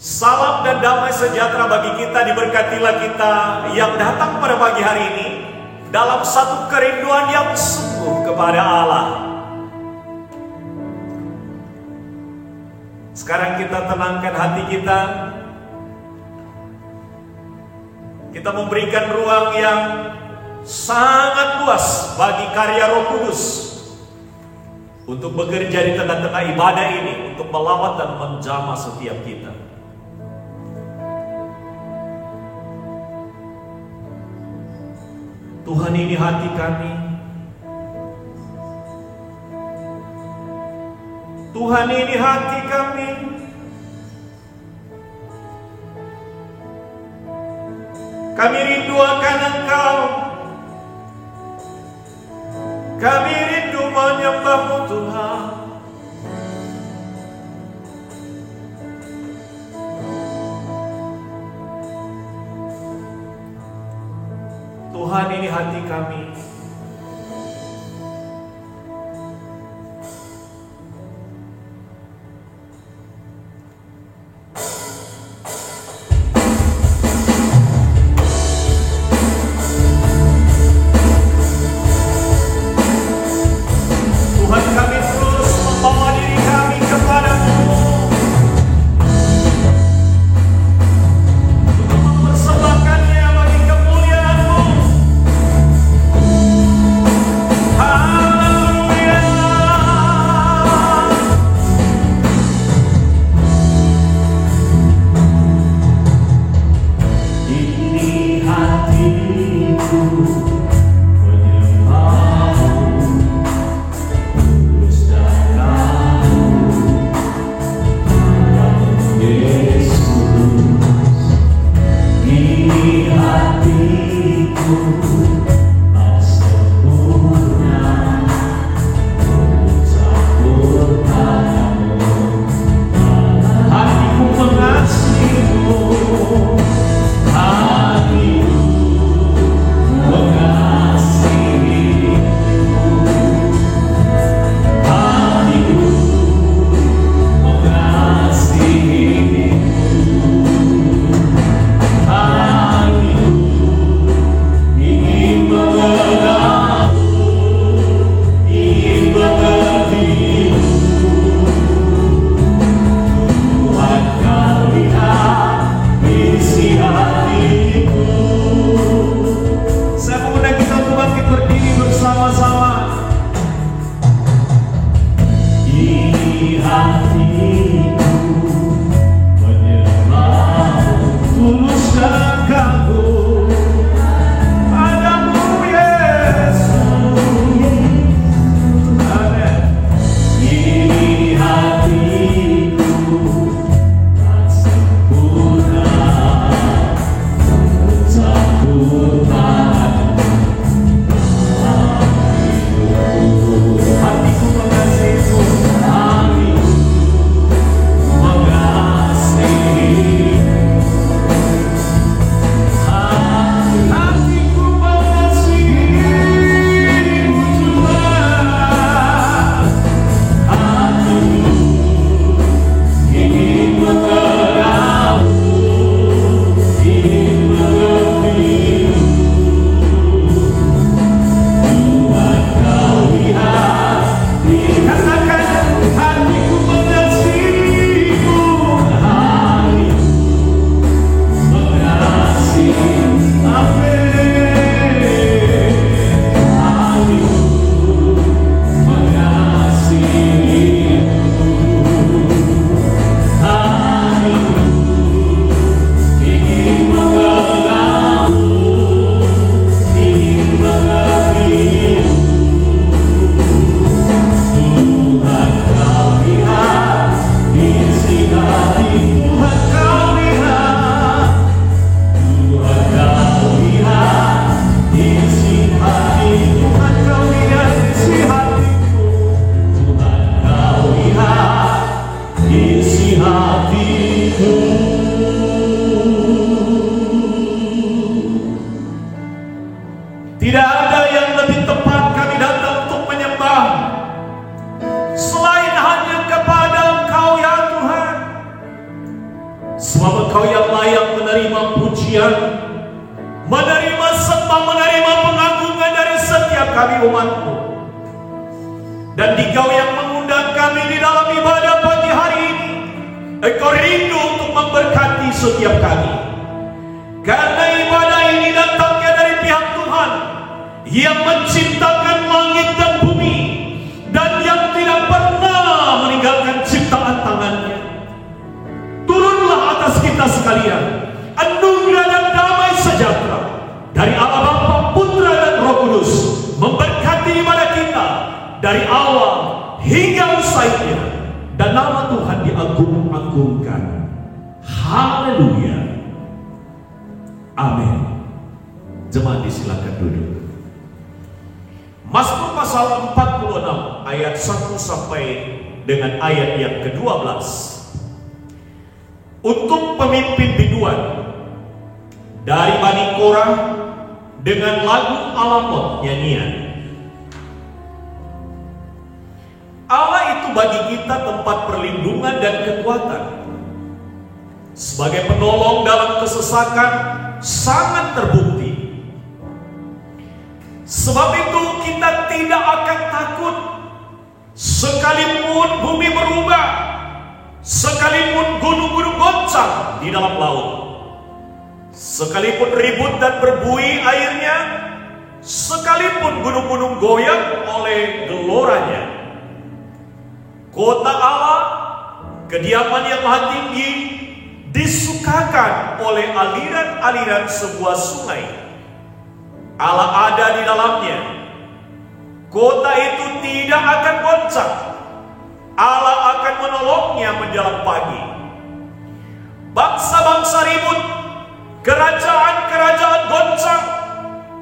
Salam dan damai sejahtera bagi kita, diberkatilah kita yang datang pada pagi hari ini dalam satu kerinduan yang sungguh kepada Allah. Sekarang kita tenangkan hati kita. Kita memberikan ruang yang sangat luas bagi karya Roh Kudus untuk bekerja di tengah-tengah ibadah ini, untuk melawat dan menjamah setiap kita. Tuhan, ini hati kami. Tuhan, ini hati kami. Kami rindu akan Engkau. Kami rindu menyembah-Mu, Tuhan. Tuhan, ini hati kami. Tuhan, kami terus membawa diri kami kepada-Mu untuk mempersembahkannya bagi kemuliaan-Mu. menerima pujian, menerima sembah, menerima pengagungan dari setiap kami umat-Mu. Dan Dikau yang mengundang kami di dalam ibadah pagi hari ini, Engkau rindu untuk memberkati setiap kami. Karena ibadah ini datangnya dari pihak Tuhan yang menciptakan langit dan bumi, dan yang tidak pernah meninggalkan ciptaan tangannya. Turunlah atas kita sekalian anugerah dan damai sejahtera dari Allah Bapa, Putra dan Roh Kudus, memberkati ibadah kita dari awal hingga usainya, dan nama Tuhan diagung-agungkan. Haleluya. Amin. Jemaat disilakan duduk. Mazmur pasal 46 ayat 1 sampai dengan ayat yang ke-12. Untuk pemimpin biduan dari Bani Korah dengan lagu Alamot nyanyian. Allah itu bagi kita tempat perlindungan dan kekuatan. Sebagai penolong dalam kesesakan sangat terbukti. Sebab itu kita tidak akan takut sekalipun bumi berubah, sekalipun gunung-gunung goncang di dalam laut, sekalipun ribut dan berbuih airnya, sekalipun gunung-gunung goyang oleh geloranya. Kota Allah, kediaman yang maha tinggi, disukakan oleh aliran-aliran sebuah sungai. Allah ada di dalamnya. Kota itu tidak akan goncang. Allah akan menolongnya menjelang pagi. Bangsa-bangsa ribut, kerajaan-kerajaan goncang.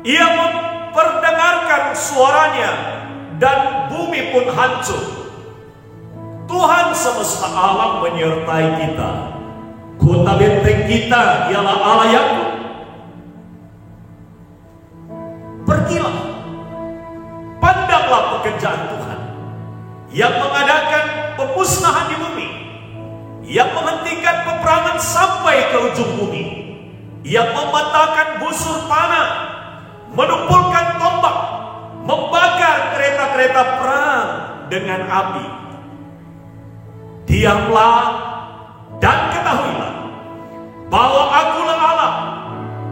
Ia memperdengarkan suaranya, dan bumi pun hancur. Tuhan semesta alam menyertai kita. Kota benteng kita ialah Allah Yakub. Pergilah, pandanglah pekerjaan Tuhan yang mengadakan pemusnahan di bumi, yang menghentikan peperangan sampai ke ujung bumi, yang mematahkan busur panah, menumpulkan tombak, membakar kereta-kereta perang dengan api. Diamlah dan ketahuilah bahwa Akulah Allah.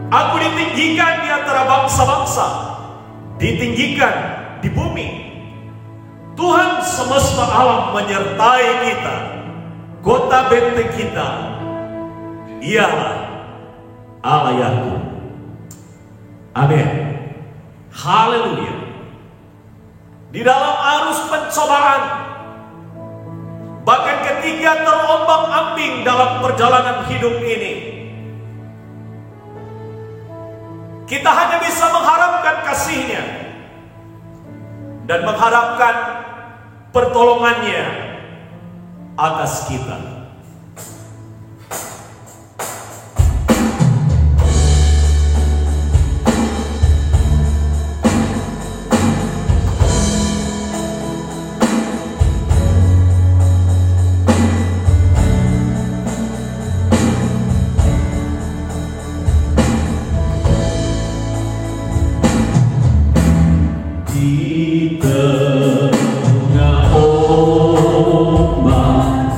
Aku ditinggikan di antara bangsa-bangsa, ditinggikan di bumi. Tuhan semesta alam menyertai kita. Kota benteng kita ialah Allah Yakub. Amin. Haleluya. Di dalam arus pencobaan, bahkan ketika terombang-ambing dalam perjalanan hidup ini, kita hanya bisa mengharapkan kasih-Nya dan mengharapkan pertolongannya atas kita. Tengah ombak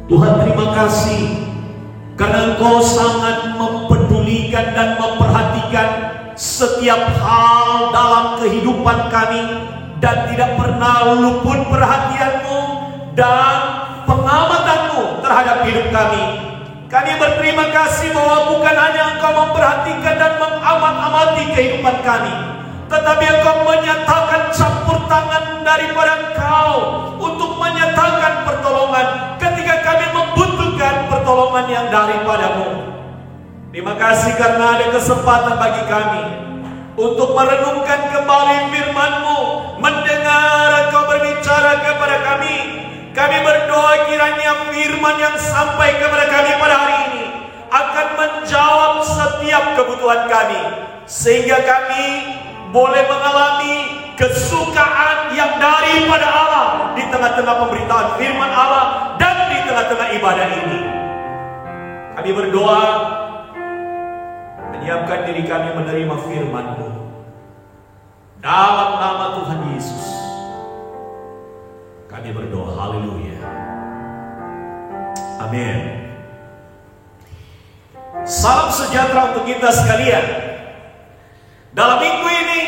Tuhan, terima kasih karena Engkau sangat mempedulikan dan memperhatikan setiap hal dalam kehidupan kami, dan tidak pernah luput perhatian-Mu dan pengamatan-Mu terhadap hidup kami. Kami berterima kasih bahwa bukan hanya Engkau memperhatikan dan mengamat-amati kehidupan kami, tetapi Engkau menyatakan campur tangan daripada Engkau untuk menyatakan pertolongan ketika kami membutuhkan pertolongan yang daripada-Mu. Terima kasih karena ada kesempatan bagi kami untuk merenungkan kembali firman-Mu, mendengar Engkau berbicara kepada kami. Kami berdoa kiranya firman yang sampai kepada kami pada hari ini akan menjawab setiap kebutuhan kami, sehingga kami boleh mengalami kesukaan yang daripada Allah di tengah-tengah pemberitaan firman Allah dan di tengah-tengah ibadah ini. Kami berdoa, menyiapkan diri kami menerima firman-Mu dalam nama Tuhan Yesus. Kami berdoa, haleluya, amin. Salam sejahtera untuk kita sekalian. Dalam minggu ini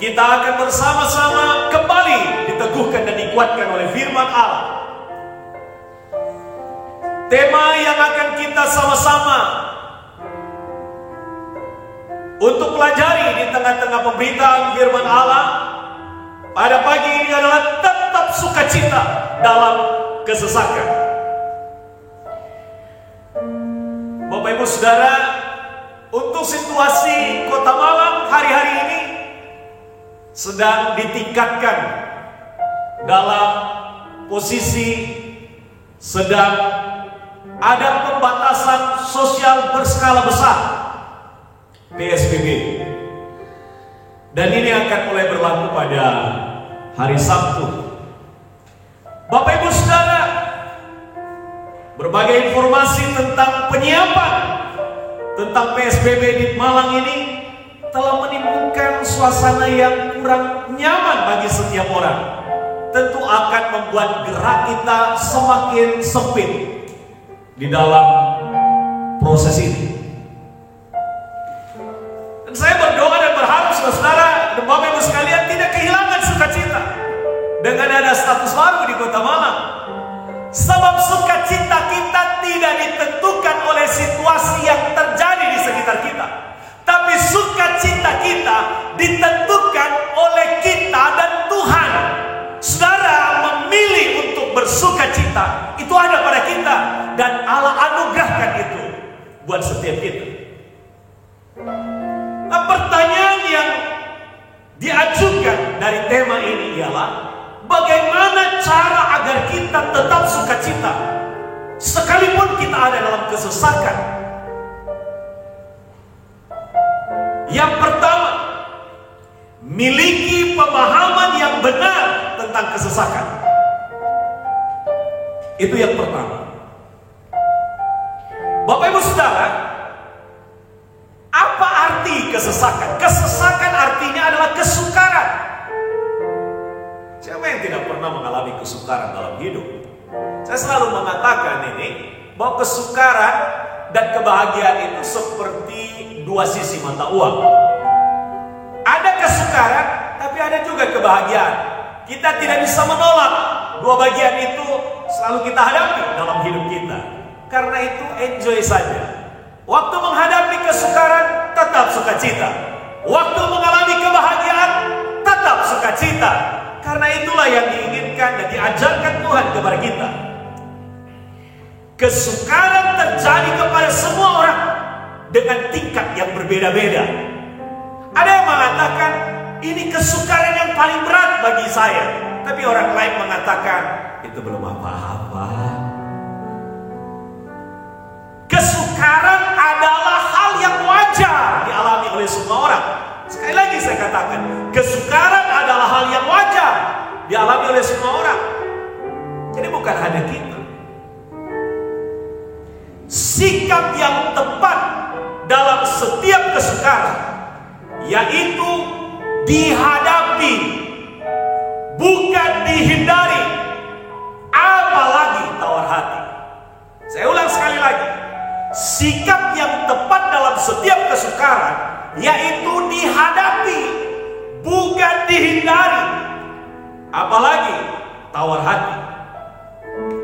kita akan bersama-sama kembali diteguhkan dan dikuatkan oleh firman Allah. Tema yang akan kita sama-sama untuk pelajari di tengah-tengah pemberitaan firman Allah pada pagi ini adalah tetap sukacita dalam kesesakan. Bapak Ibu Saudara, untuk situasi Kota Malang hari-hari ini sedang ditingkatkan dalam posisi sedang ada pembatasan sosial berskala besar, PSBB. Dan ini akan mulai berlaku pada hari Sabtu. Bapak Ibu Saudara, berbagai informasi tentang penyiapan tentang PSBB di Malang ini telah menimbulkan suasana yang kurang nyaman bagi setiap orang. Tentu akan membuat gerak kita semakin sempit di dalam proses ini. Dan saya berdoa dan berharap saudara dan Bapak Ibu sekalian tidak kehilangan sukacita dengan ada status baru di Kota Malang. Sebab sukacita kita tidak ditentukan oleh situasi yang terjadi di sekitar kita, tapi sukacita kita ditentukan oleh kita dan Tuhan. Saudara memilih untuk bersukacita, itu ada pada kita, dan Allah anugerahkan itu buat setiap kita. Nah, pertanyaan yang diajukan dari tema ini ialah bagaimana cara agar kita tetap sukacita sekalipun kita ada dalam kesesakan. Yang pertama, miliki pemahaman yang benar tentang kesesakan. Itu yang pertama. Bapak Ibu Saudara, apa arti kesesakan? Kesesakan artinya adalah kesukaran. Siapa yang tidak pernah mengalami kesukaran dalam hidup? Saya selalu mengatakan ini, bahwa kesukaran dan kebahagiaan itu seperti dua sisi mata uang. Ada kesukaran, tapi ada juga kebahagiaan. Kita tidak bisa menolak dua bagian itu, selalu kita hadapi dalam hidup kita. Karena itu enjoy saja. Waktu menghadapi kesukaran, tetap sukacita. Waktu mengalami kebahagiaan, tetap sukacita. Karena itulah yang diinginkan dan diajarkan Tuhan kepada kita. Kesukaran terjadi kepada semua orang dengan tingkat yang berbeda-beda. Ada yang mengatakan ini kesukaran yang paling berat bagi saya, tapi orang lain mengatakan itu belum apa-apa. Kesukaran adalah hal yang wajar dialami oleh semua orang. Sekali lagi saya katakan, kesukaran adalah hal yang wajar dialami oleh semua orang. Jadi bukan hanya kita. Sikap yang tepat dalam setiap kesukaran, yaitu dihadapi, bukan dihindari, apalagi apalagi tawar hati.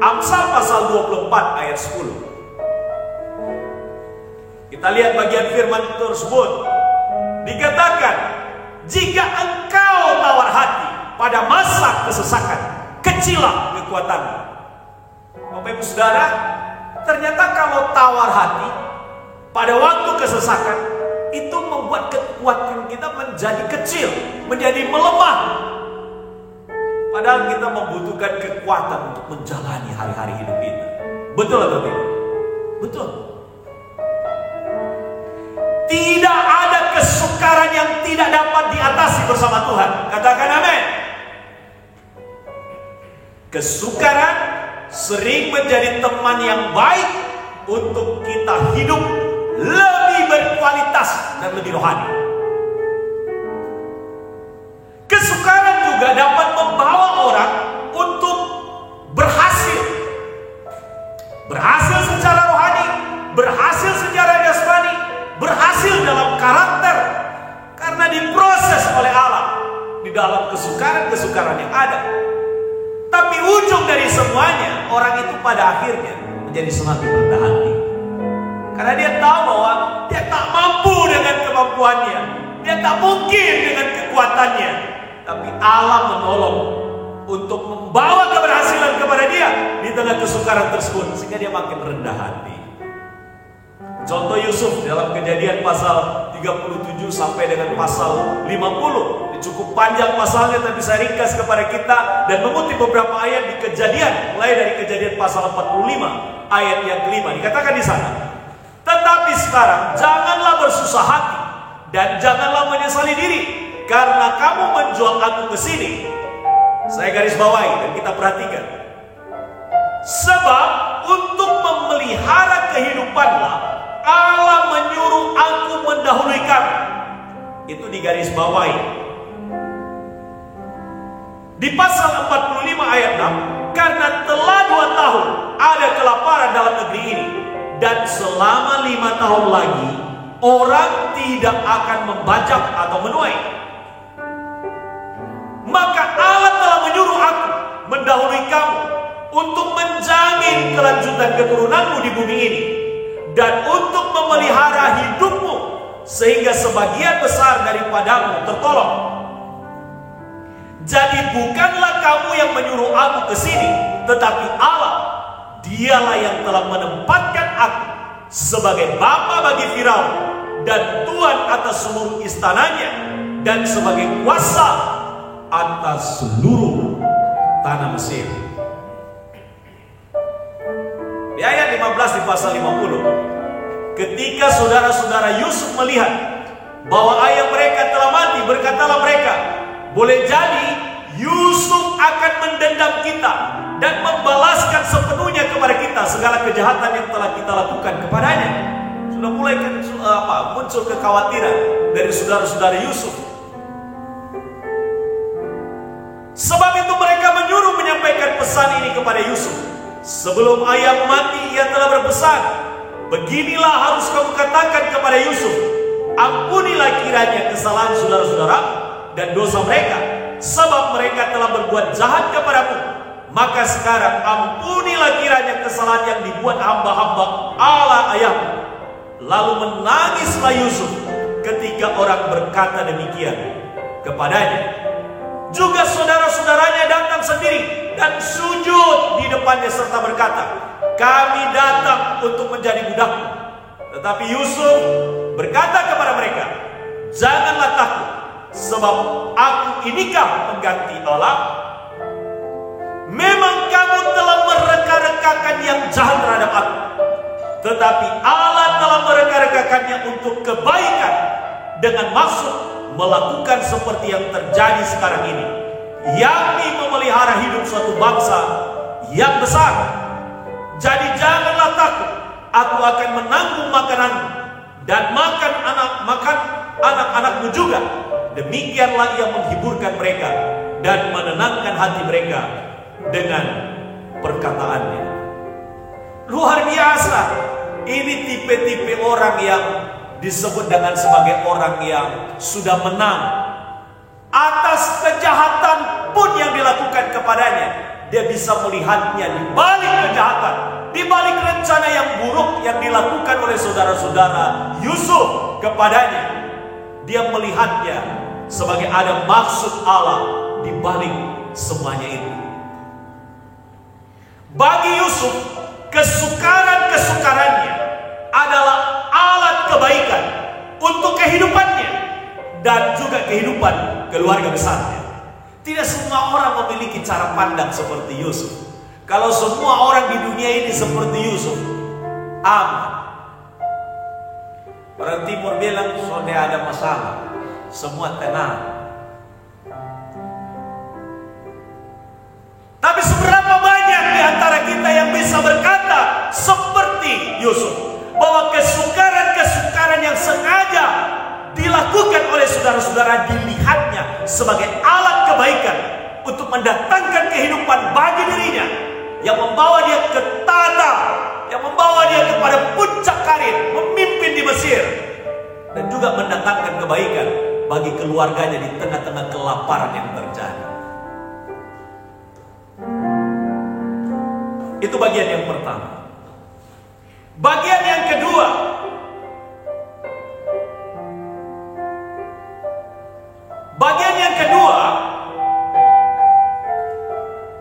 Amsal pasal 24 ayat 10. Kita lihat bagian firman tersebut. Dikatakan, jika engkau tawar hati pada masa kesesakan, kecilah kekuatanmu. Bapak Ibu Saudara, ternyata kalau tawar hati pada waktu kesesakan, itu membuat kekuatan kita menjadi kecil, menjadi melemah. Padahal kita membutuhkan kekuatan untuk menjalani hari-hari hidup kita. Betul atau tidak? Betul. Tidak ada kesukaran yang tidak dapat diatasi bersama Tuhan. Katakan amin. Kesukaran sering menjadi teman yang baik untuk kita hidup lebih berkualitas dan lebih rohani. Kesukaran juga dapat membawa orang untuk berhasil. Berhasil secara rohani, berhasil secara jasmani, berhasil dalam karakter. Karena diproses oleh Allah di dalam kesukaran-kesukaran yang ada. Tapi ujung dari semuanya, orang itu pada akhirnya menjadi semakin rendah hati. Karena dia tahu bahwa dia tak mampu dengan kemampuannya, dia tak mungkin dengan kekuatannya. Tapi Allah menolong untuk membawa keberhasilan kepada dia di tengah kesukaran tersebut, sehingga dia makin rendah hati. Contoh Yusuf dalam Kejadian pasal 37 sampai dengan pasal 50. Cukup panjang pasalnya, tapi saya ringkas kepada kita dan mengutip beberapa ayat di Kejadian, mulai dari Kejadian pasal 45 ayat yang kelima. Dikatakan di sana, tetapi sekarang janganlah bersusah hati dan janganlah menyesali diri karena kamu menjual aku ke sini. Saya garis bawahi dan kita perhatikan. Sebab untuk memelihara kehidupanlah Allah menyuruh aku mendahului kamu. Itu digaris bawahi. Di pasal 45 ayat 6, karena telah 2 tahun ada kelaparan dalam negeri ini, dan selama 5 tahun lagi orang tidak akan membajak atau menuai. Maka Allah telah menyuruh aku mendahului kamu untuk menjamin kelanjutan keturunanmu di bumi ini, dan untuk memelihara hidupmu sehingga sebagian besar daripadamu tertolong. Jadi bukanlah kamu yang menyuruh aku ke sini, tetapi Allah. Dialah yang telah menempatkan aku sebagai bapa bagi Firaun dan tuan atas seluruh istananya, dan sebagai kuasa atas seluruh tanah Mesir. Di ayat 15 di pasal 50, ketika saudara-saudara Yusuf melihat bahwa ayah mereka telah mati, berkatalah mereka, boleh jadi Yusuf akan mendendam kita dan membalaskan sepenuhnya kepada kita segala kejahatan yang telah kita lakukan kepadanya. Sudah mulai muncul kekhawatiran dari saudara-saudara Yusuf. Sebab itu mereka menyuruh menyampaikan pesan ini kepada Yusuf. Sebelum ayah mati, ia telah berpesan, beginilah harus kamu katakan kepada Yusuf, ampunilah kiranya kesalahan saudara-saudara dan dosa mereka, sebab mereka telah berbuat jahat kepadamu. Maka sekarang ampunilah kiranya kesalahan yang dibuat hamba-hamba Allah ayahmu. Lalu menangislah Yusuf ketika orang berkata demikian kepadanya. Juga saudara-saudaranya datang sendiri dan sujud di depannya serta berkata, kami datang untuk menjadi budakmu. Tetapi Yusuf berkata kepada mereka, janganlah takut, sebab aku inikah pengganti Allah. Memang kamu telah mereka-rekakan yang jahat terhadap aku, tetapi Allah telah mereka-rekakannya untuk kebaikan, dengan maksud melakukan seperti yang terjadi sekarang ini, yakni memelihara hidup suatu bangsa yang besar. Jadi janganlah takut, aku akan menanggung makananmu dan makan anak-anakmu juga. Demikianlah ia menghiburkan mereka dan menenangkan hati mereka dengan perkataannya. Luar biasa. Ini tipe-tipe orang yang disebut sebagai orang yang sudah menang atas kejahatan apapun yang dilakukan kepadanya, dia bisa melihatnya di balik kejahatan, di balik rencana yang buruk yang dilakukan oleh saudara-saudara Yusuf kepadanya. Dia melihatnya sebagai ada maksud Allah di balik semuanya itu. Bagi Yusuf, kesukaran-kesukarannya adalah alat kebaikan untuk kehidupannya dan juga kehidupan keluarga besarnya. Tidak semua orang memiliki cara pandang seperti Yusuf. Kalau semua orang di dunia ini seperti Yusuf, aman. Orang timur bilang, sudah ada masalah, semua tenang. Tapi seberapa banyak di antara kita yang bisa berkata seperti Yusuf, bahwa kesukaran-kesukaran yang sengaja dilakukan oleh saudara-saudara dilihatnya sebagai alat kebaikan untuk mendatangkan kehidupan bagi dirinya, yang membawa dia ke tata, yang membawa dia kepada puncak karir, memimpin di Mesir, dan juga mendatangkan kebaikan bagi keluarganya di tengah-tengah kelaparan yang terjadi. Itu bagian yang pertama. Bagian yang kedua,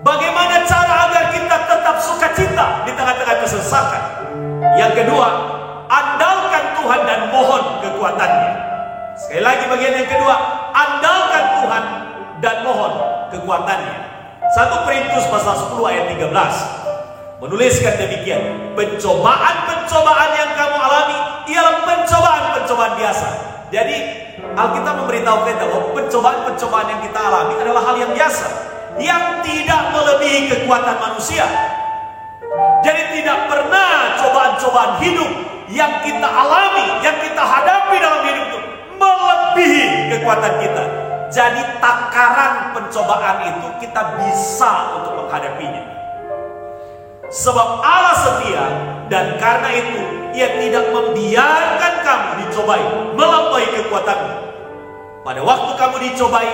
bagaimana cara agar kita tetap sukacita di tengah-tengah kesesakan. Yang kedua, andalkan Tuhan dan mohon kekuatannya. Sekali lagi bagian yang kedua, andalkan Tuhan dan mohon kekuatannya. 1 Korintus pasal 10 ayat 13 menuliskan demikian, pencobaan-pencobaan yang kamu alami ialah pencobaan-pencobaan biasa. Jadi Alkitab memberitahu kita bahwa pencobaan-pencobaan yang kita alami adalah hal yang biasa, yang tidak melebihi kekuatan manusia. Jadi tidak pernah cobaan-cobaan hidup yang kita alami, yang kita hadapi dalam hidup itu melebihi kekuatan kita. Jadi takaran pencobaan itu kita bisa untuk menghadapinya. Sebab Allah setia, dan karena itu Ia tidak membiarkan kamu dicobai melampaui kekuatanmu. Pada waktu kamu dicobai,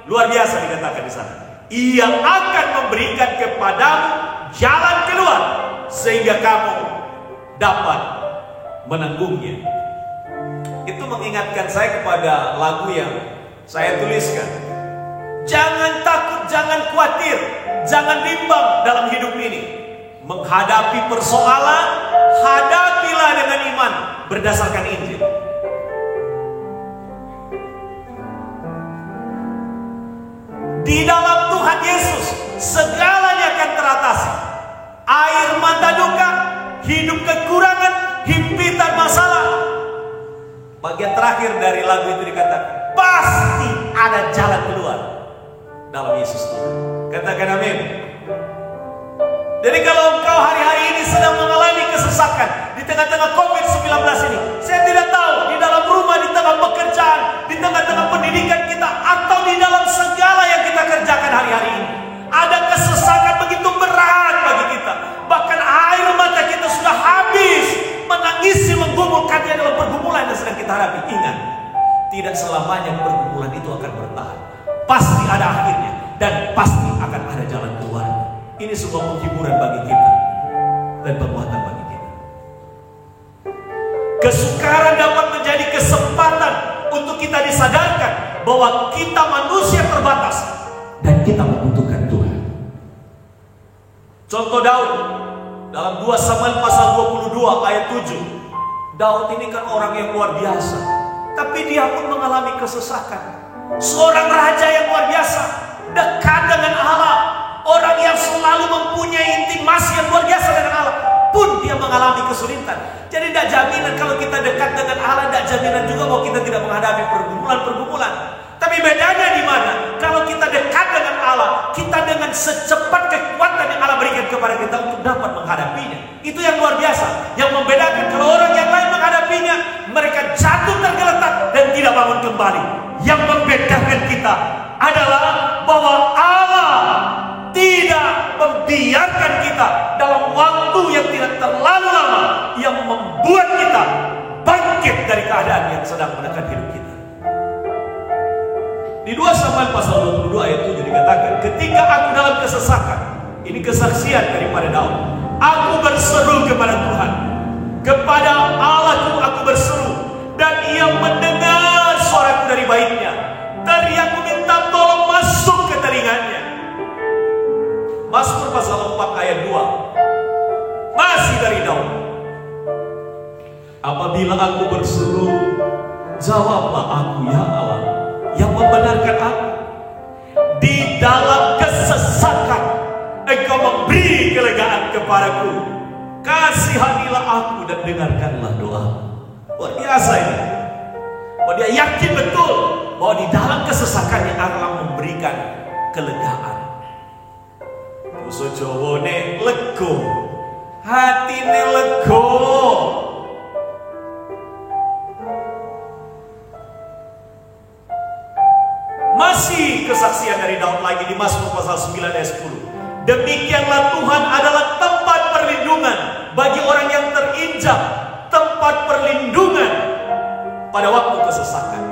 luar biasa dikatakan di sana, Ia akan memberikan kepadamu jalan keluar sehingga kamu dapat menanggungnya. Itu mengingatkan saya kepada lagu yang saya tuliskan. Jangan takut, jangan khawatir, jangan bimbang dalam hidup ini. Menghadapi persoalan, hadapilah dengan iman berdasarkan Injil. Di dalam Tuhan Yesus segalanya akan teratasi. Air mata duka, hidup kekurangan, himpitan masalah. Bagian terakhir dari lagu itu dikatakan, pasti ada jalan keluar dalam Yesus Tuhan. Katakan amin. Jadi kalau engkau hari-hari ini sedang mengalami kesesakan di tengah-tengah COVID-19 ini, saya tidak tahu di dalam rumah, di tengah pekerjaan, di tengah-tengah pendidikan kita, atau di dalam segala yang kita kerjakan hari-hari ini, ada kesesakan begitu berat bagi kita. Bahkan air mata kita sudah habis menangisi, menggumulkannya dalam pergumulan yang sedang kita hadapi. Ingat, tidak selamanya pergumulan itu akan bertahan. Pasti ada akhirnya dan pasti akan ada jalan keluar. Ini sebuah penghiburan bagi kita dan penguatan bagi kita. Kesukaran dapat menjadi kesempatan untuk kita disadarkan bahwa kita manusia terbatas dan kita membutuhkan Tuhan. Contoh Daud dalam 2 Samuel pasal 22 ayat 7. Daud ini kan orang yang luar biasa, tapi dia pun mengalami kesesakan. Seorang raja yang luar biasa, dekat dengan Allah, orang yang selalu mempunyai intimasi yang luar biasa dengan Allah, pun dia mengalami kesulitan. Jadi tidak jaminan kalau kita dekat dengan Allah, tidak jaminan juga bahwa kita tidak menghadapi pergumulan-pergumulan. Tapi bedanya di mana? Kalau kita dekat dengan Allah, kita dengan secepat kekuatan yang Allah berikan kepada kita untuk dapat menghadapinya. Itu yang luar biasa. Yang membedakan kalau orang yang lain menghadapinya, mereka jatuh tergeletak dan tidak bangun kembali. Yang membedakan kita adalah bahwa Allah tidak membiarkan kita dalam waktu yang tidak terlalu lama, yang membuat kita bangkit dari keadaan yang sedang menekan hidup kita. Di Di 2 Samuel pasal 22 ayat 7 dikatakan, ketika aku dalam kesesakan, ini kesaksian daripada Daud, aku berseru kepada Tuhan, kepada Allahku aku berseru, dan ia mendengar suaraku dari baitnya. Teriakku minta tolong masuk ke telinganya. Mazmur pasal 4 ayat 2, masih dari Daud. Apabila aku berseru, jawablah aku ya Allah, yang membenarkan aku. Di dalam kesesakan Engkau memberi kelegaan kepadaku. Kasihanilah aku dan dengarkanlah doa. Luar biasa ini. Bahwa dia yakin betul bahwa di dalam kesesakannya Allah memberikan kelegaan. Basa Jawane lego, hatine lego. Masih kesaksian dari Daud lagi di Mazmur pasal 9 ayat 10. Demikianlah Tuhan adalah tempat perlindungan bagi orang yang terinjak, tempat perlindungan pada waktu kesesakan.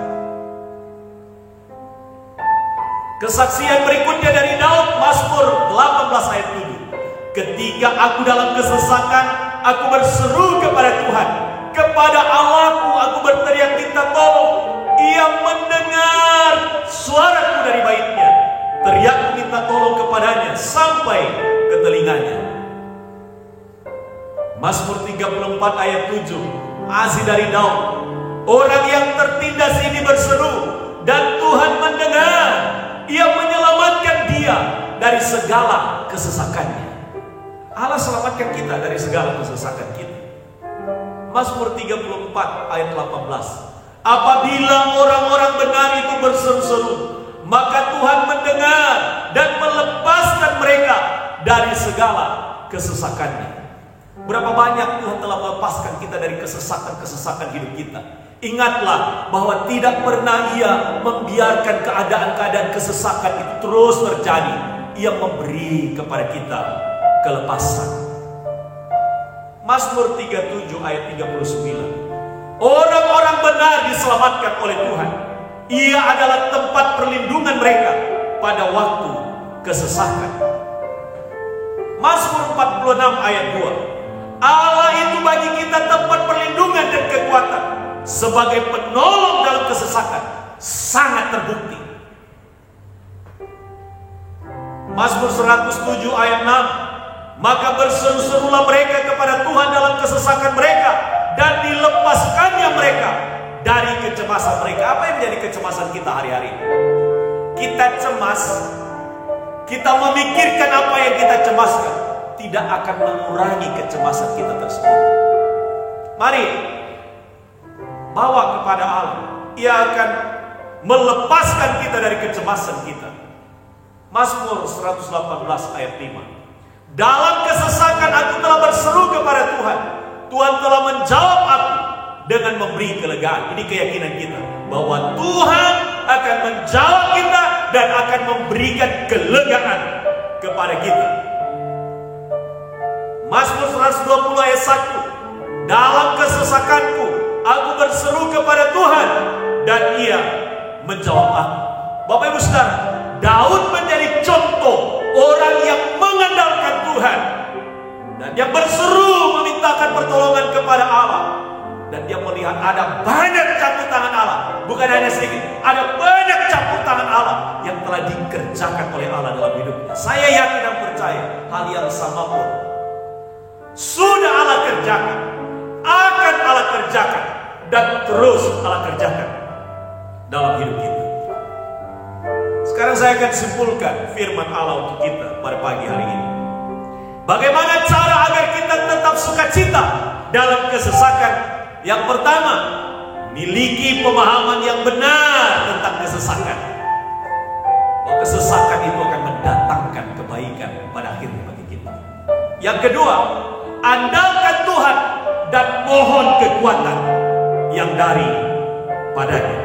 Kesaksian berikutnya dari Daud, Mazmur 18 ayat 7. Ketika aku dalam kesesakan, aku berseru kepada Tuhan, kepada Allahku aku berteriak minta tolong. Ia mendengar suaraku dari baitnya. Teriak minta tolong kepadanya sampai ke telinganya. Mazmur 34 ayat 7, masih dari Daud. Orang yang tertindas ini berseru, dan Tuhan mendengar. Ia menyelamatkan dia dari segala kesesakannya. Allah selamatkan kita dari segala kesesakan kita. Mazmur 34 ayat 18. Apabila orang-orang benar itu berseru-seru, maka Tuhan mendengar dan melepaskan mereka dari segala kesesakannya. Berapa banyak Tuhan telah melepaskan kita dari kesesakan-kesesakan hidup kita. Ingatlah bahwa tidak pernah Ia membiarkan keadaan-keadaan kesesakan itu terus terjadi. Ia memberi kepada kita kelepasan. Mazmur 37 ayat 39. Orang-orang benar diselamatkan oleh Tuhan. Ia adalah tempat perlindungan mereka pada waktu kesesakan. Mazmur 46 ayat 2. Allah itu bagi kita tempat perlindungan dan kekuatan. Sebagai penolong dalam kesesakan, sangat terbukti. Mazmur 107 ayat 6. Maka berseru-serulah mereka kepada Tuhan dalam kesesakan mereka, dan dilepaskannya mereka dari kecemasan mereka. Apa yang menjadi kecemasan kita hari-hari? Kita cemas, kita memikirkan apa yang kita cemaskan, tidak akan mengurangi kecemasan kita tersebut. Mari bawa kepada Allah. Ia akan melepaskan kita dari kecemasan kita. Mazmur 118 ayat 5. Dalam kesesakan aku telah berseru kepada Tuhan. Tuhan telah menjawab aku dengan memberi kelegaan. Ini keyakinan kita bahwa Tuhan akan menjawab kita dan akan memberikan kelegaan kepada kita. Mazmur 120 ayat 1. Dalam kesesakanku aku berseru kepada Tuhan, dan Ia menjawab aku. Bapak Ibu Saudara, Daud menjadi contoh orang yang mengandalkan Tuhan dan yang berseru memintakan pertolongan kepada Allah. Dan dia melihat ada banyak campur tangan Allah, bukan hanya sedikit, ada banyak campur tangan Allah yang telah dikerjakan oleh Allah dalam hidupnya. Saya yakin dan percaya hal yang sama pun sudah Allah kerjakan, akan Allah kerjakan, dan terus Allah kerjakan dalam hidup kita. Sekarang saya akan simpulkan firman Allah untuk kita pada pagi hari ini. Bagaimana cara agar kita tetap sukacita dalam kesesakan? Yang pertama, miliki pemahaman yang benar tentang kesesakan. Bahwa kesesakan itu akan mendatangkan kebaikan pada akhirnya bagi kita. Yang kedua, andalkan Tuhan dan mohon kekuatan yang dari padanya.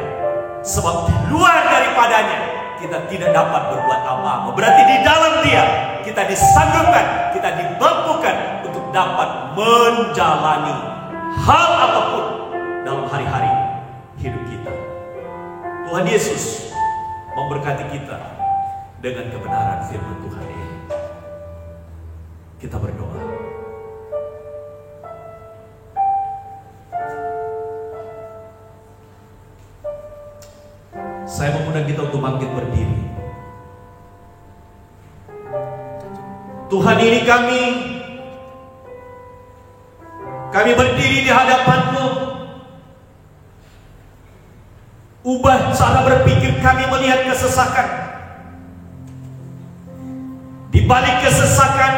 Sebab di luar daripadanya kita tidak dapat berbuat apa-apa. Berarti di dalam Dia kita disanggupkan, kita dimampukan untuk dapat menjalani hal apapun dalam hari-hari hidup kita. Tuhan Yesus memberkati kita dengan kebenaran firman Tuhan ini. Kita berdoa. Saya mengundang kita untuk bangkit berdiri. Tuhan, ini kami berdiri di hadapan-Mu. Ubah cara berpikir kami melihat kesesakan. Di balik kesesakan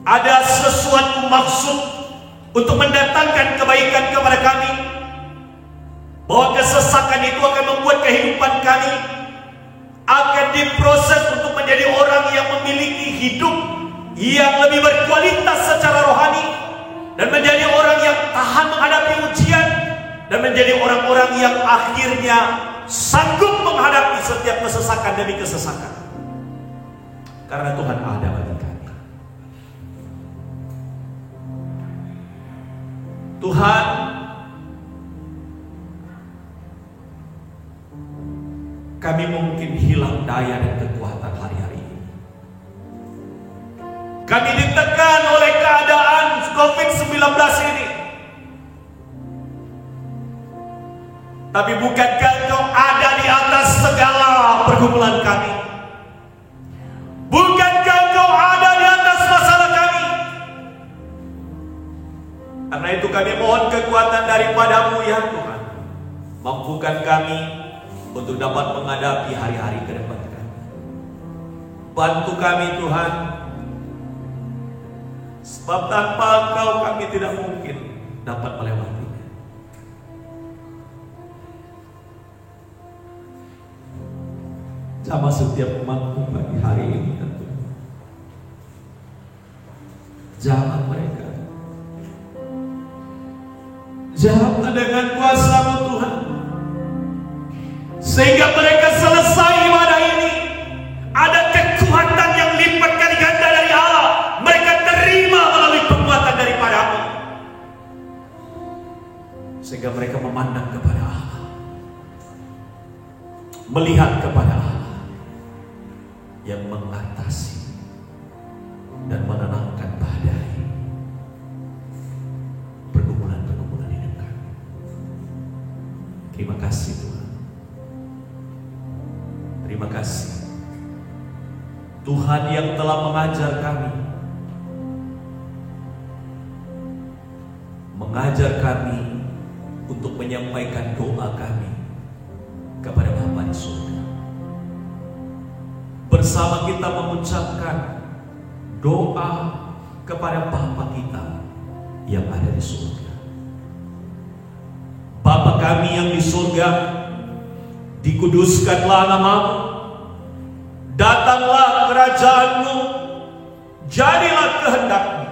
ada sesuatu maksud untuk mendatangkan kebaikan kepada kami. Bahwa kesesakan itu akan membuat kehidupan kami akan diproses untuk menjadi orang yang memiliki hidup yang lebih berkualitas secara rohani, dan menjadi orang yang tahan menghadapi ujian, dan menjadi orang-orang yang akhirnya sanggup menghadapi setiap kesesakan demi kesesakan. Karena Tuhan ada bagi kami. Tuhan, kami mungkin hilang daya dan kekuatan hari-hari ini. Kami ditekan oleh keadaan COVID-19 ini. Tapi bukankah Engkau ada di atas segala pergumulan kami? Bukankah Engkau ada di atas masalah kami? Karena itu kami mohon kekuatan daripada-Mu ya Tuhan. Mampukan kami untuk dapat menghadapi hari-hari ke depan kami. Bantu kami Tuhan, sebab tanpa Engkau kami tidak mungkin dapat melewatinya. Sama setiap umat-Mu bagi hari ini tentu. Jamah mereka, jamah dengan kuasa-Mu Tuhan, sehingga mereka selesai ibadah ini ada kekuatan yang lipat kali ganda dari Allah. Mereka terima melalui penguatan daripada-Mu, sehingga mereka memandang kepada Allah, melihat kepada Allah yang mengatasi dan menenangkan badai pergumulan-pergumulan hidup kami. Terima kasih Tuhan. Terima kasih Tuhan yang telah mengajar kami untuk menyampaikan doa kami kepada Bapa di surga. Bersama kita mengucapkan doa kepada Bapa kita yang ada di surga. Bapa kami yang di surga, dikuduskanlah nama-Mu, datanglah kerajaan-Mu, jadilah kehendak-Mu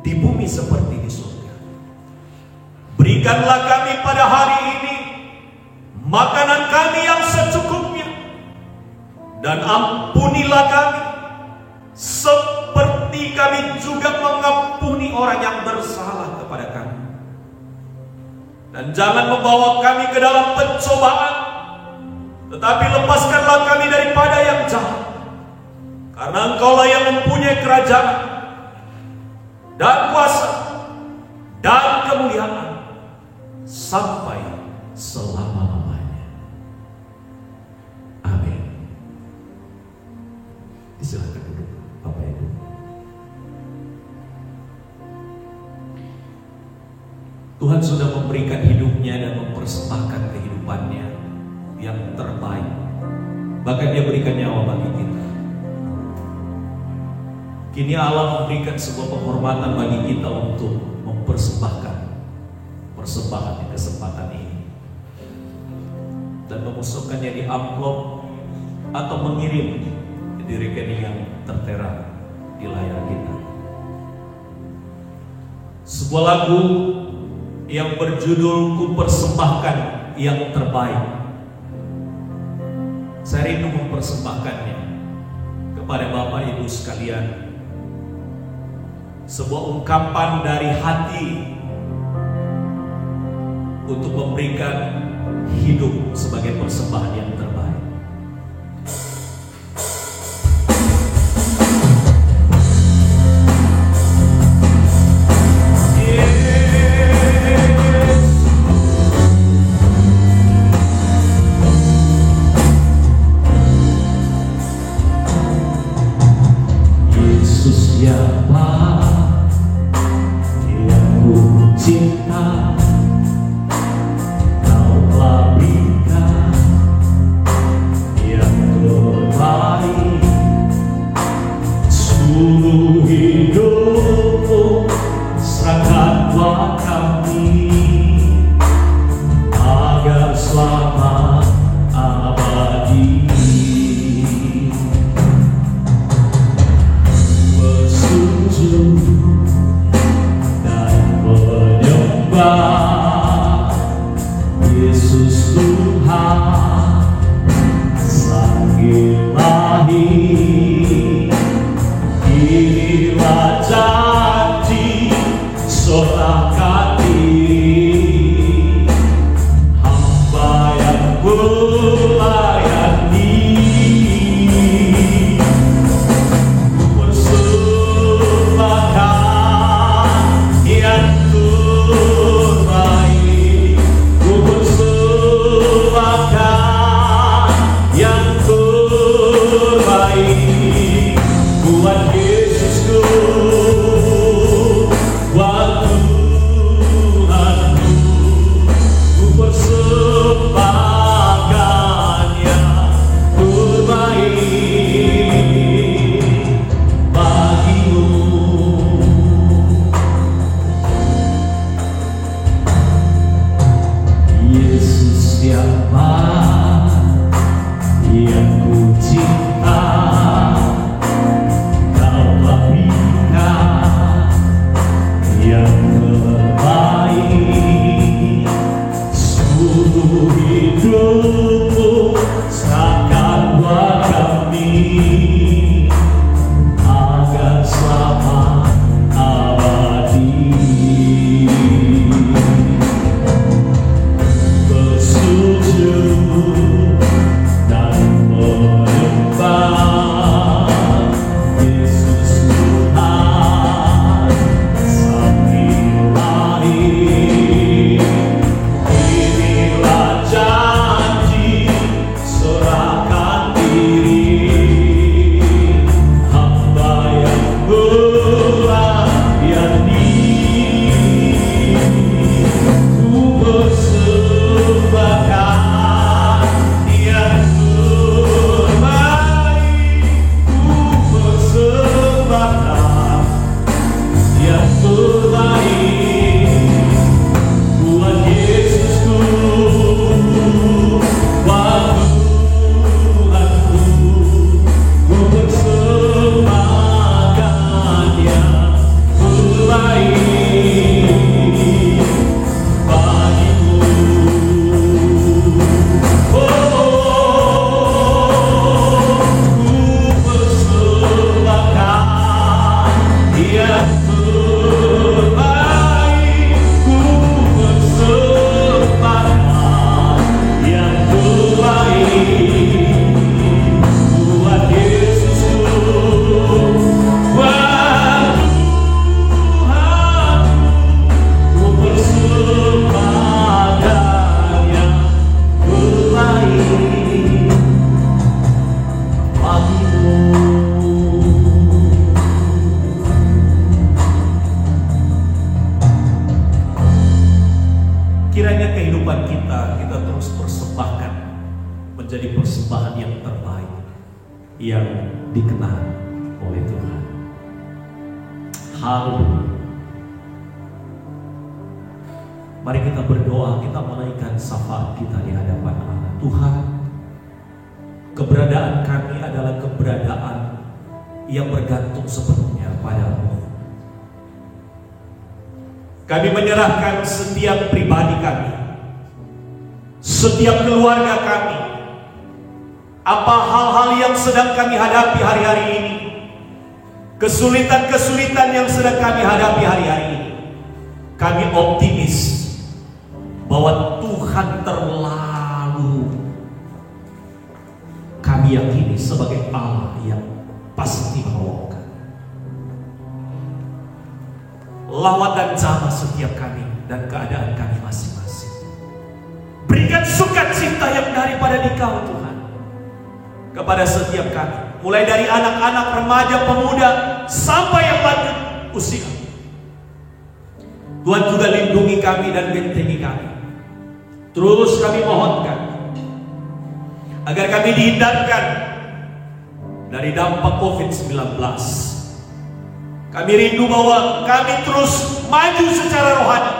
di bumi seperti di surga. Berikanlah kami pada hari ini makanan kami yang secukupnya, dan ampunilah kami seperti kami juga mengampuni orang yang bersalah kepada kami. Dan jangan membawa kami ke dalam pencobaan, tetapi lepaskanlah kami daripada yang jahat. Karena Engkaulah yang mempunyai kerajaan dan kuasa dan kemuliaan sampai selama-lamanya. Amin. Silakan duduk Bapak Ibu. Tuhan sudah memberikan hidupnya dan mempersembahkan kehidupannya yang terbaik. Bahkan Dia berikan nyawa bagi kita. Kini Allah memberikan sebuah penghormatan bagi kita untuk mempersembahkan persembahan di kesempatan ini, dan memasukkannya di amplop atau mengirim di rekening yang tertera di layar kita. Sebuah lagu yang berjudul Ku Persembahkan Yang Terbaik. Saya rindu mempersembahkannya kepada Bapak Ibu sekalian. Sebuah ungkapan dari hati untuk memberikan hidup sebagai persembahan yang terbaik. siapa yang ku cinta, Kau telah berikan yang terbaik. Seluruh hidupku serahkan buat kami, agar selamat abadi. Bersujud dan menyembah Yesus Tuhan Sang Ilahi. Inilah janji serahkan diri, hamba yang melayani. Ku persembahkan yang terbaik, ku persembahkan yang terbaik buat Yesusku, buat Tuhanku. Ku persembahkan yang terbaik bagimu. Yesus siapa yang ku cinta, yang terbaik. Seluruh hidupku serahkan buat kami, agar selamat abadi. Bersujud dan menyembah Yesus Tuhan Sang Ilahi. Inilah janji serahkan diri, hamba yang melayani. Ku persembahkan yang terbaik, ku persembahkan yang terbaik buat Yesusku, buat Tuhanku. Ku persembahkan yang terbaik bagimu. Ku persembahkan yang terbaik, ku persembahkan yang terbaik buat Yesusku, buat Tuhanku. Ku persembahkan yang terbaik bagimu. Kiranya kehidupan kita terus persembahkan menjadi persembahan yang terbaik yang dikenal oleh Tuhan. Haleluya. Mari kita berdoa, kita menaikkan syafaat kita di hadapan Allah. Tuhan, keberadaan kami adalah keberadaan yang bergantung sepenuhnya padamu. Kami menyerahkan setiap pribadi kami, setiap keluarga kami, apa hal-hal yang sedang kami hadapi hari-hari ini, kesulitan-kesulitan yang sedang kami hadapi hari-hari ini. Kami optimis bahwa Tuhan terlalu kami yakini sebagai Allah yang pasti menolong. Lawan dan jamah setiap kami dan keadaan kami masing-masing. Berikan sukacita yang daripada Dikau Tuhan kepada setiap kami, mulai dari anak-anak, remaja, pemuda, sampai yang Tuhan juga lindungi kami dan bentengi kami. Terus kami mohonkan agar kami dihindarkan dari dampak COVID-19. Kami rindu bahwa kami terus maju secara rohani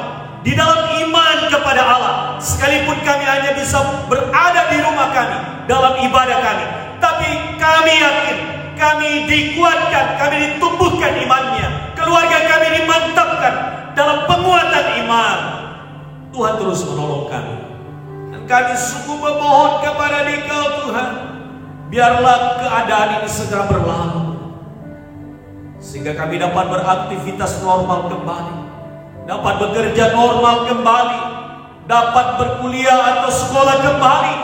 di dalam iman kepada Allah. Sekalipun kami hanya bisa berada di rumah kami dalam ibadah kami, tapi kami yakin, kami dikuatkan, kami ditumbuhkan imannya, keluarga kami dimantapkan dalam penguatan iman. Tuhan terus menolong kami, dan kami sungguh memohon kepada Engkau Tuhan, biarlah keadaan ini segera berlalu, sehingga kami dapat beraktivitas normal kembali, dapat bekerja normal kembali, dapat berkuliah atau sekolah kembali,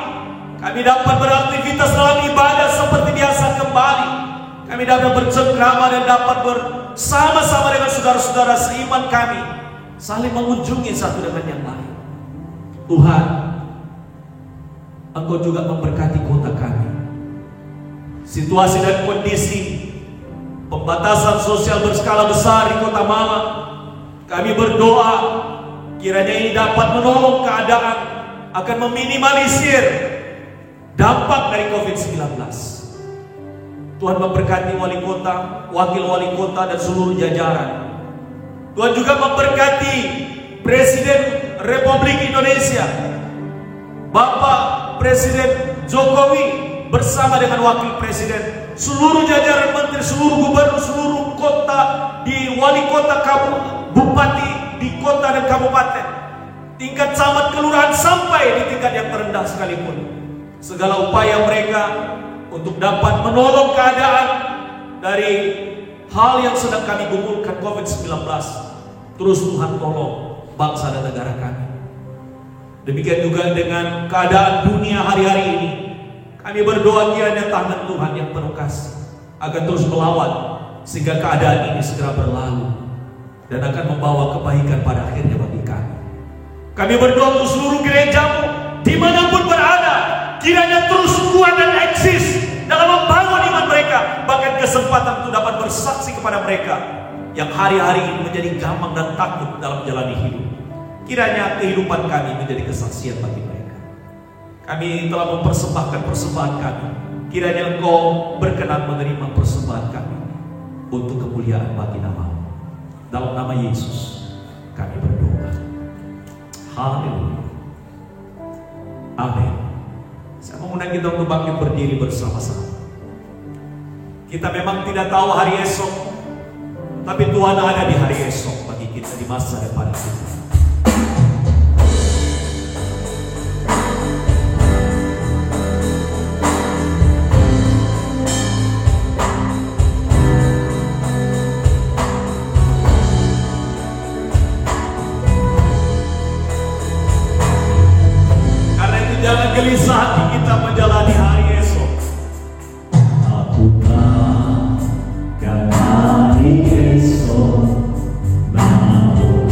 kami dapat beraktivitas dalam ibadah seperti biasa kembali, kami dapat bercengkrama dan dapat bersama-sama dengan saudara-saudara seiman kami, saling mengunjungi satu dengan yang lain. Tuhan, Engkau juga memberkati kota kami. Situasi dan kondisi pembatasan sosial berskala besar di Kota Malang, kami berdoa kiranya ini dapat menolong keadaan, akan meminimalisir dampak dari COVID-19. Tuhan memberkati wali kota, wakil wali kota, dan seluruh jajaran. Tuhan juga memberkati Presiden Republik Indonesia, Bapak Presiden Jokowi, bersama dengan Wakil Presiden, seluruh jajaran menteri, seluruh gubernur, seluruh kota, di wali kota, bupati, di kota dan kabupaten, tingkat camat, kelurahan, sampai di tingkat yang terendah sekalipun. Segala upaya mereka untuk dapat menolong keadaan dari hal yang sedang kami gumulkan, COVID-19, terus Tuhan tolong bangsa dan negara kami. Demikian juga dengan keadaan dunia hari-hari ini, kami berdoa kiranya tangan Tuhan yang penuh kasih akan terus melawan, sehingga keadaan ini segera berlalu dan akan membawa kebaikan pada akhirnya bagi kami. Kami berdoa untuk seluruh gerejamu dimanapun berada, kiranya terus kuat dan eksis dalam membangun iman mereka, bahkan kesempatan untuk dapat bersaksi kepada mereka yang hari-hari ini menjadi gamang dan takut dalam menjalani hidup. Kiranya kehidupan kami menjadi kesaksian bagi mereka. Kami telah mempersembahkan persembahan kami, kiranya Engkau berkenan menerima persembahan kami untuk kemuliaan bagi nama-Mu. Dalam nama Yesus kami berdoa. Haleluya. Amin. Saya mengundang kita untuk bangkit berdiri bersama-sama. Kita memang tidak tahu hari esok, tapi Tuhan ada di hari esok bagi kita, di masa depan kita. Jangan gelisah hati kita menjalani hari esok. Aku takkan hari esok, namun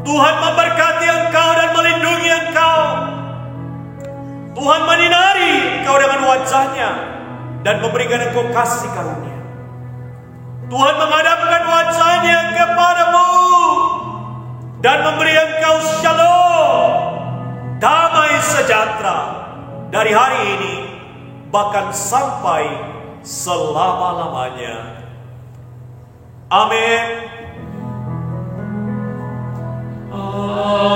Tuhan memberkati engkau dan melindungi engkau. Tuhan menyinari engkau dengan wajah-Nya dan memberikan engkau kasih karunia. Tuhan menghadapkan wajah-Nya kepadamu dan memberi engkau shalom, damai sejahtera dari hari ini bahkan sampai selama-lamanya. Amin. Amin.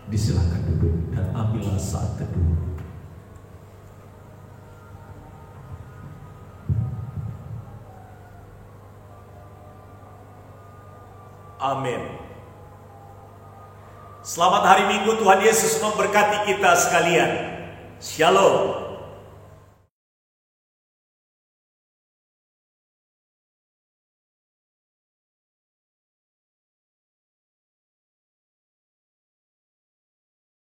Disilakan duduk dan ambillah saat teduh. Amin. Selamat hari Minggu, Tuhan Yesus memberkati kita sekalian. Shalom.